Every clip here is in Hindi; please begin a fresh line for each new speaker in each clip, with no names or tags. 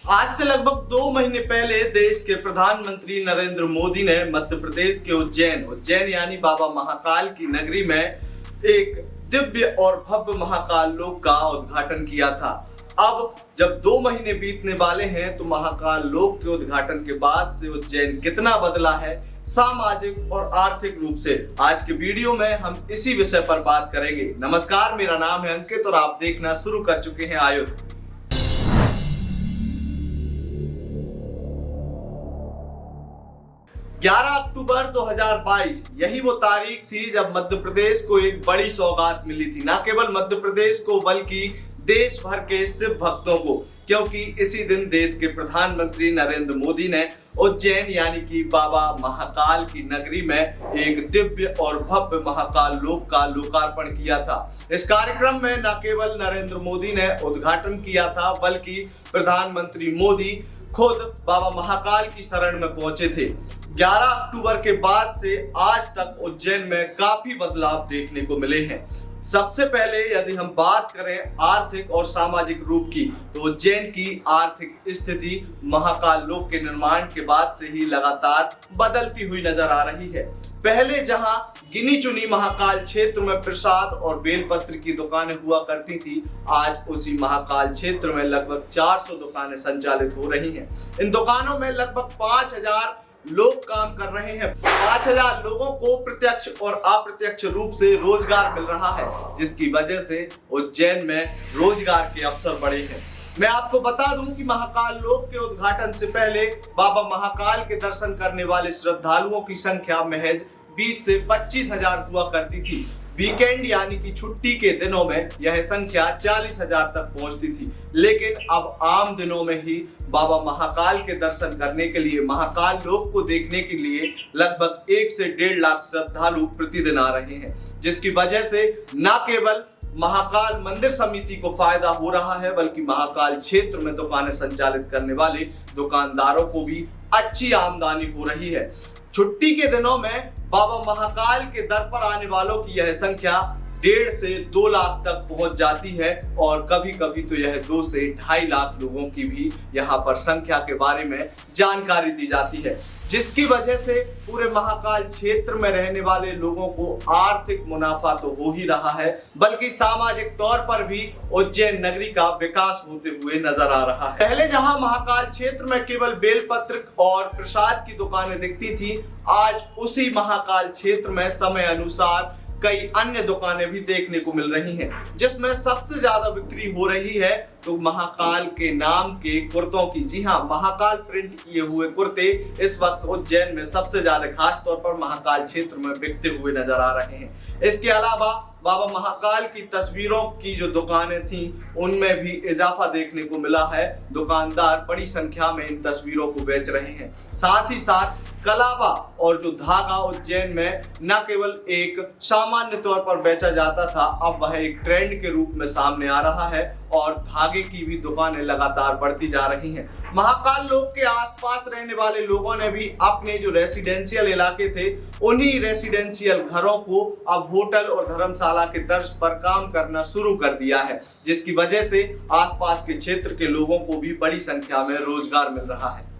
आज से लगभग 2 महीने पहले देश के प्रधानमंत्री नरेंद्र मोदी ने मध्य प्रदेश के उज्जैन यानी बाबा महाकाल की नगरी में एक दिव्य और भव्य महाकाल लोक का उद्घाटन किया था। अब जब 2 महीने बीतने वाले हैं तो महाकाल लोक के उद्घाटन के बाद से उज्जैन कितना बदला है सामाजिक और आर्थिक रूप से, आज के वीडियो में हम इसी विषय पर बात करेंगे। नमस्कार, मेरा नाम है अंकित और आप देखना शुरू कर चुके हैं आयुध। अक्टूबर 2022 यही वो तारीख थी जब मध्य प्रदेश को एक बड़ी सौगात मिली थी, न केवल मध्य प्रदेश को बल्कि देश भर के शिव भक्तों को, क्योंकि इसी दिन देश के प्रधानमंत्री नरेंद्र मोदी ने उज्जैन यानी कि बाबा महाकाल की नगरी में एक दिव्य और भव्य महाकाल लोक का लोकार्पण किया था। इस कार्यक्रम में न केवल नरेंद्र मोदी ने उद्घाटन किया था बल्कि प्रधानमंत्री मोदी खुद बाबा महाकाल की शरण में पहुंचे थे। 11 अक्टूबर के बाद से आज तक उज्जैन में काफी बदलाव देखने को मिले हैं। सबसे पहले यदि हम बात करें आर्थिक और सामाजिक रूप की, तो उज्जैन की आर्थिक स्थिति महाकाल लोक के निर्माण के बाद से ही लगातार बदलती हुई नजर आ रही है। पहले जहां गिनी चुनी महाकाल क्षेत्र में प्रसाद और बेलपत्र की दुकानें हुआ करती थी, आज उसी महाकाल क्षेत्र में लगभग 400 दुकानें संचालित हो रही हैं। इन दुकानों में लगभग 5000 लोग काम कर रहे हैं। 5000 लोगों को प्रत्यक्ष और अप्रत्यक्ष रूप से रोजगार मिल रहा है, जिसकी वजह से उज्जैन में रोजगार के अवसर बढ़े हैं। मैं आपको बता दूं कि महाकाल लोक के उद्घाटन से पहले बाबा महाकाल के दर्शन करने वाले श्रद्धालुओं की संख्या महज 20 से 25,000 हुआ करती थी। वीकेंड यानी कि छुट्टी के दिनों में यह संख्या 40,000 तक पहुंचती थी, लेकिन अब आम दिनों में ही बाबा महाकाल के दर्शन करने के लिए, महाकाल लोक को देखने के लिए लगभग 1 से 1.5 लाख श्रद्धालु प्रतिदिन आ रहे हैं, जिसकी वजह से न केवल महाकाल मंदिर समिति को फायदा हो रहा है बल्कि महाकाल क्षेत्र में दुकानें संचालित करने वाले दुकानदारों को भी अच्छी आमदनी हो रही है। छुट्टी के दिनों में बाबा महाकाल के दर पर आने वालों की यह संख्या 1.5 से 2 लाख तक पहुंच जाती है और कभी कभी तो यह 2 से 2.5 लाख लोगों की भी यहां पर संख्या के बारे में जानकारी दी जाती है, जिसकी वजह से पूरे महाकाल क्षेत्र में रहने वाले लोगों को आर्थिक मुनाफा तो हो ही रहा है बल्कि सामाजिक तौर पर भी उज्जैन नगरी का विकास होते हुए नजर आ रहा है। पहले जहां महाकाल क्षेत्र में केवल बेलपत्र और प्रसाद की दुकानें दिखती थी, आज उसी महाकाल क्षेत्र में समय अनुसार कई अन्य दुकानें भी देखने को मिल रही हैं, जिसमें सबसे ज्यादा बिक्री हो रही है तो महाकाल के नाम के कुर्तों की। जी हाँ, महाकाल प्रिंट किए हुए कुर्ते इस वक्त उज्जैन में सबसे ज्यादा, खास तौर पर महाकाल क्षेत्र में बिकते हुए नजर आ रहे हैं। इसके अलावा बाबा महाकाल की तस्वीरों की जो दुकानें थी उनमें भी इजाफा देखने को मिला है। दुकानदार बड़ी संख्या में इन तस्वीरों को बेच रहे हैं। साथ ही साथ कलावा और जो धागा उज्जैन में न केवल एक सामान्य तौर पर बेचा जाता था, अब वह एक ट्रेंड के रूप में सामने आ रहा है और धागे की भी दुकानें लगातार बढ़ती जा रही हैं। महाकाल लोक के आसपास रहने वाले लोगों ने भी अपने जो रेसिडेंशियल इलाके थे उन्हीं रेसिडेंशियल घरों को अब होटल और धर्मशाला के तर्ज पर काम करना शुरू कर दिया है, जिसकी वजह से आसपास के क्षेत्र के लोगों को भी बड़ी संख्या में रोजगार मिल रहा है।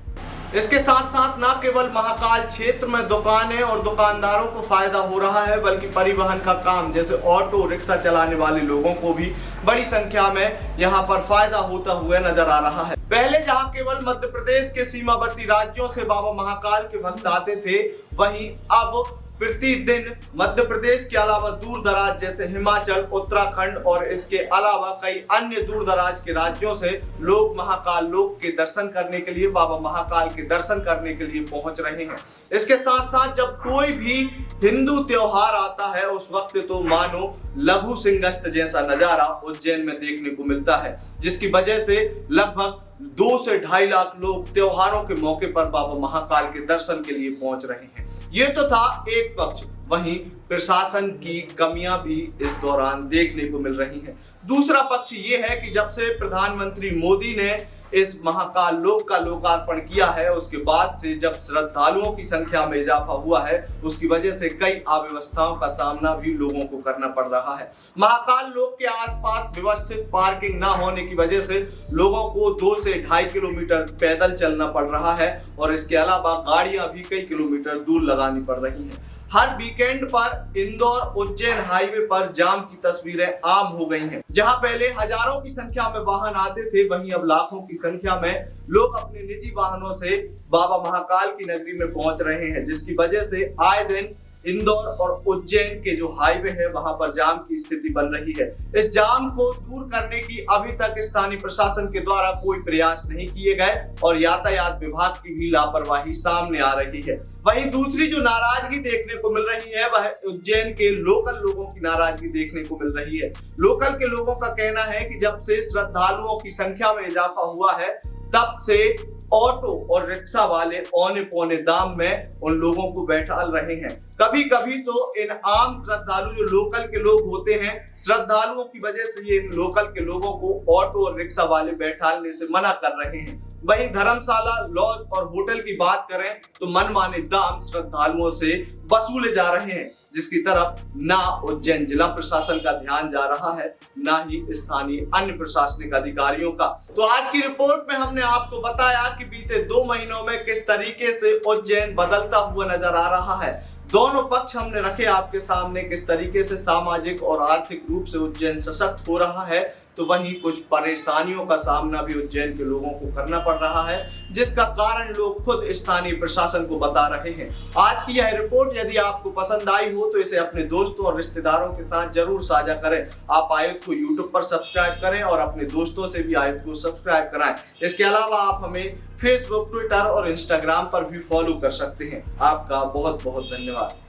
इसके साथ साथ न केवल महाकाल क्षेत्र में दुकानें और दुकानदारों को फायदा हो रहा है बल्कि परिवहन का काम, जैसे ऑटो रिक्शा चलाने वाले लोगों को भी बड़ी संख्या में यहां पर फायदा होता हुआ नजर आ रहा है। पहले जहां केवल मध्य प्रदेश के सीमावर्ती राज्यों से बाबा महाकाल के भक्त आते थे, वहीं अब प्रतिदिन मध्य प्रदेश के अलावा दूर दराज जैसे हिमाचल, उत्तराखंड और इसके अलावा कई अन्य दूर दराज के राज्यों से लोग महाकाल लोक के दर्शन करने के लिए, बाबा महाकाल के दर्शन करने के लिए पहुंच रहे हैं। इसके साथ साथ जब कोई भी हिंदू त्योहार आता है उस वक्त तो मानो लघु सिंहस्थ जैसा नजारा उज्जैन में देखने को मिलता है, जिसकी वजह से लगभग 2 से 2.5 लाख लोग त्योहारों के मौके पर बाबा महाकाल के दर्शन के लिए पहुंच रहे हैं। ये तो था एक पक्ष, वहीं प्रशासन की कमियां भी इस दौरान देखने को मिल रही हैं। दूसरा पक्ष ये है कि जब से प्रधानमंत्री मोदी ने इस महाकाल लोक का लोकार्पण किया है, उसके बाद से जब श्रद्धालुओं की संख्या में इजाफा हुआ है, उसकी वजह से कई अव्यवस्थाओं का सामना भी लोगों को करना पड़ रहा है। महाकाल लोक के आसपास व्यवस्थित पार्किंग न होने की वजह से लोगों को 2 से 2.5 किलोमीटर पैदल चलना पड़ रहा है और इसके अलावा गाड़ियां भी कई किलोमीटर दूर लगानी पड़ रही हैं। हर वीकेंड पर इंदौर उज्जैन हाईवे पर जाम की तस्वीरें आम हो गई हैं। जहां पहले हजारों की संख्या में वाहन आते थे, वहीं अब लाखों की संख्या में लोग अपने निजी वाहनों से बाबा महाकाल की नगरी में पहुंच रहे हैं, जिसकी वजह से आए दिन इंदौर और उज्जैन के जो हाईवे है वहां पर जाम की स्थिति बन रही है। इस जाम को दूर करने की अभी तक स्थानीय प्रशासन के द्वारा कोई प्रयास नहीं किए गए और यातायात विभाग की भी लापरवाही सामने आ रही है। वहीं दूसरी जो नाराजगी देखने को मिल रही है वह उज्जैन के लोकल लोगों की नाराजगी देखने को मिल रही है। लोकल के लोगों का कहना है कि जब से श्रद्धालुओं की संख्या में इजाफा हुआ है, तब से ऑटो और रिक्शा वाले औने पौने दाम में उन लोगों को बैठा रहे हैं। कभी कभी तो इन आम श्रद्धालु जो लोकल के लोग होते हैं, श्रद्धालुओं की वजह से ये लोकल के लोगों को ऑटो और रिक्शा वाले बैठाने से मना कर रहे हैं। वहीं धर्मशाला, लॉज और होटल की बात करें तो मनमाने दाम श्रद्धालुओं से वसूले जा रहे हैं, जिसकी तरफ ना उज्जैन जिला प्रशासन का ध्यान जा रहा है, ना ही स्थानीय अन्य प्रशासनिक अधिकारियों का। तो आज की रिपोर्ट में हमने आपको बताया कि बीते 2 महीनों में किस तरीके से उज्जैन बदलता हुआ नजर आ रहा है। दोनों पक्ष हमने रखे आपके सामने, किस तरीके से सामाजिक और आर्थिक रूप से उज्जैन सशक्त हो रहा है, तो वहीं कुछ परेशानियों का सामना भी उज्जैन के लोगों को करना पड़ रहा है, जिसका कारण लोग खुद स्थानीय प्रशासन को बता रहे हैं। आज की यह रिपोर्ट यदि आपको पसंद आई हो तो इसे अपने दोस्तों और रिश्तेदारों के साथ जरूर साझा करें। आप आयुक्त को यूट्यूब पर सब्सक्राइब करें और अपने दोस्तों से भी आयुक्त को सब्सक्राइब कराएं। इसके अलावा आप हमें फेसबुक, ट्विटर और इंस्टाग्राम पर भी फॉलो कर सकते हैं। आपका बहुत बहुत धन्यवाद।